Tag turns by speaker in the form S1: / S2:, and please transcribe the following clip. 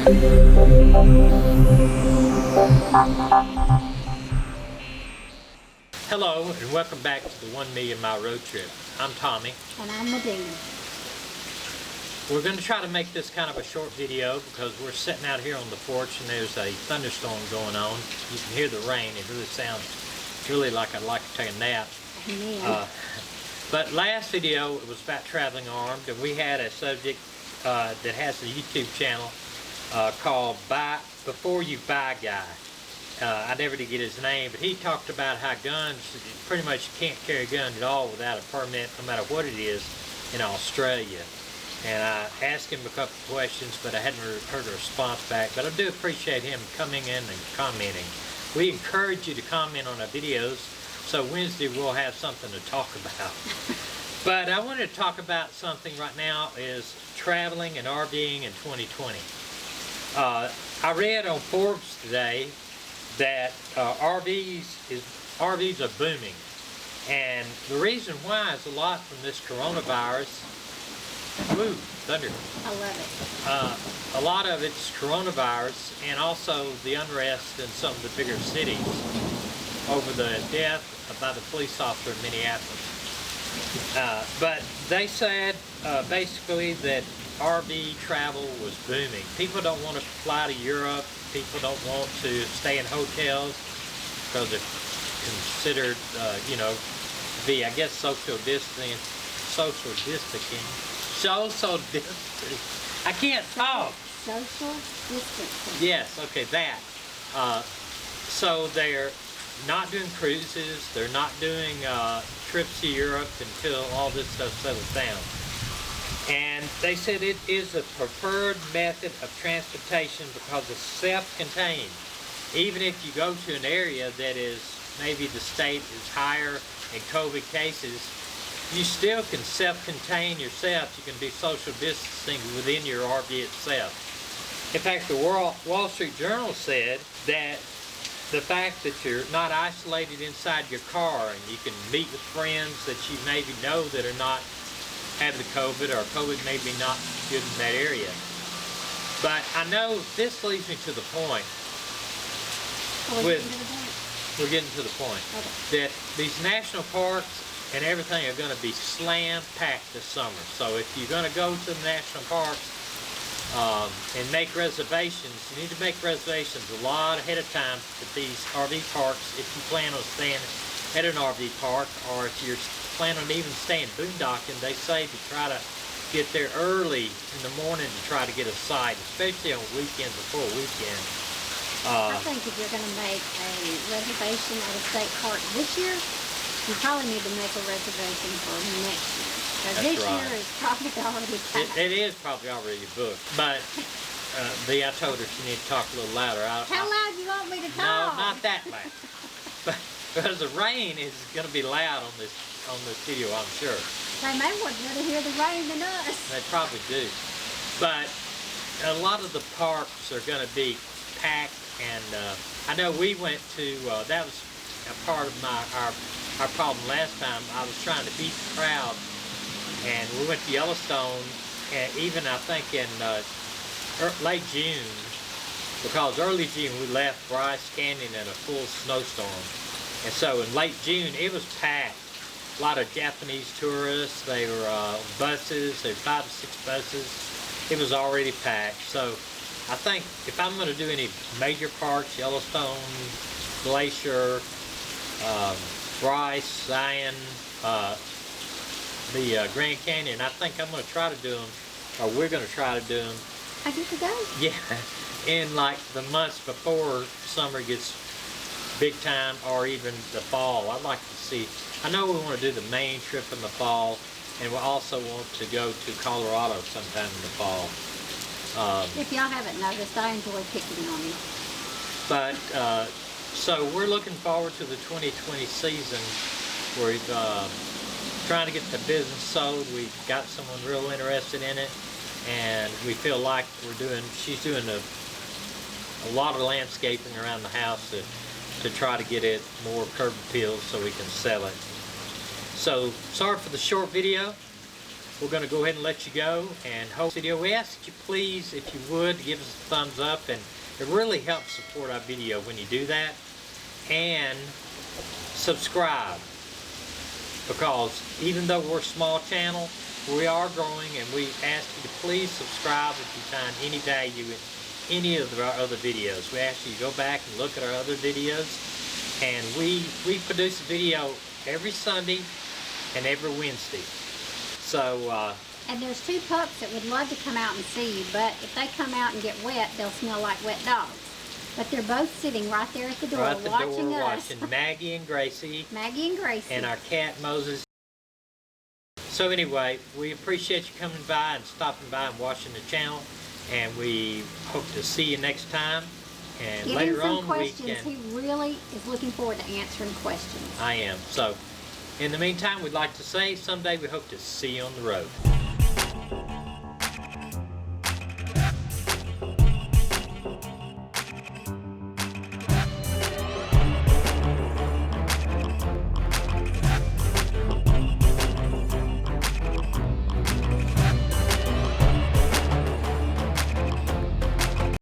S1: Hello and welcome back to the 1 Million Mile Road Trip. I'm Tommy.
S2: And I'm Meddena.
S1: We're going to try to make this kind of a short video because we're sitting out here on the porch and there's a thunderstorm going on. You can hear the rain. It really sounds like I'd like to take a nap. But last video it was about traveling armed, and we had a subject that has a YouTube channel called Before You Buy Guy. I never did get his name, but he talked about how guns, pretty much you can't carry a gun at all without a permit, no matter what it is, in Australia. And I asked him a couple of questions, but I hadn't heard a response back. But I do appreciate him coming in and commenting. We encourage you to comment on our videos, so Wednesday we'll have something to talk about. But I wanted to talk about something right now is traveling and RVing in 2020. I read on Forbes today that RVs are booming, and the reason why is a lot from this coronavirus. Woo, thunder!
S2: I love
S1: A lot of it's coronavirus, and also the unrest in some of the bigger cities over the death by the police officer in Minneapolis. But they said basically that RV travel was booming. People don't want to fly to Europe. People don't want to stay in hotels because they're considered, to be, I guess, social distancing. I can't talk.
S2: Social distancing.
S1: Yes, okay, that. So they're not doing cruises. They're not doing trips to Europe until all this stuff settles down. And they said it is a preferred method of transportation because it's self-contained. Even if you go to an area that is, maybe the state is higher in COVID cases, you still can self-contain yourself. You can do social distancing within your RV itself. In fact, the Wall Street Journal said that the fact that you're not isolated inside your car and you can meet with friends that you maybe know that are not have the COVID, or COVID maybe not good in that area. But I know this leads me to the point. We're getting to the point that these national parks and everything are going to be slam packed this summer. So if you're going to go to the national parks and make reservations, you need to make reservations a lot ahead of time at these RV parks if you plan on staying at an RV park, or if you're planning on even staying boondocking. They say to try to get there early in the morning to try to get a site, especially on weekends before a weekend.
S2: I think if you're going to make a reservation at a state park this year, you probably need to make a reservation for next year. Because this year is probably already packed.
S1: It is probably already booked. But I told her she needed to talk a little louder.
S2: How loud do you want me to talk?
S1: No, not that loud. But because the rain is going to be loud on this video, I'm sure.
S2: They may want you to hear the rain than us.
S1: They probably do. But a lot of the parks are going to be packed, and I know we went to, that was a part of our problem last time. I was trying to beat the crowd, and we went to Yellowstone, and even I think in late June, because early June we left Bryce Canyon in a full snowstorm. And so in late June, it was packed. A lot of Japanese tourists. They were buses. There were 5 to 6 buses. It was already packed. So I think if I'm going to do any major parks, Yellowstone, Glacier, Bryce, Zion, the Grand Canyon, I think I'm going to try to do them, or we're going to try to do them.
S2: I get to go?
S1: Yeah, in like the months before summer gets big time, or even the fall. I'd like to see, I know we want to do the main trip in the fall, and we also want to go to Colorado sometime in the fall.
S2: If y'all haven't noticed, I enjoy picking on you.
S1: But, so we're looking forward to the 2020 season. We're trying to get the business sold. We've got someone real interested in it, and we feel like she's doing a lot of landscaping around the house to try to get it more curb appeal so we can sell it. So sorry for the short video, we're going to go ahead and let you go and hope video. We ask that you please, if you would, give us a thumbs up, and it really helps support our video when you do that. And subscribe, because even though we're a small channel, we are growing, and we ask you to please subscribe if you find any value in any of our other videos. We ask you to go back and look at our other videos, and we produce a video every Sunday and every Wednesday. So
S2: and there's 2 pups that would love to come out and see you, but if they come out and get wet, they'll smell like wet dogs. But they're both sitting right there at the door, watching us.
S1: Watching Maggie and Gracie.
S2: Maggie and Gracie.
S1: And our cat Moses. So anyway, we appreciate you coming by and stopping by and watching the channel, and we hope to see you next time. And
S2: Give
S1: later
S2: him some
S1: on
S2: questions.
S1: we can.
S2: He really is looking forward to answering questions.
S1: I am. So in the meantime, we'd like to say someday we hope to see you on the road.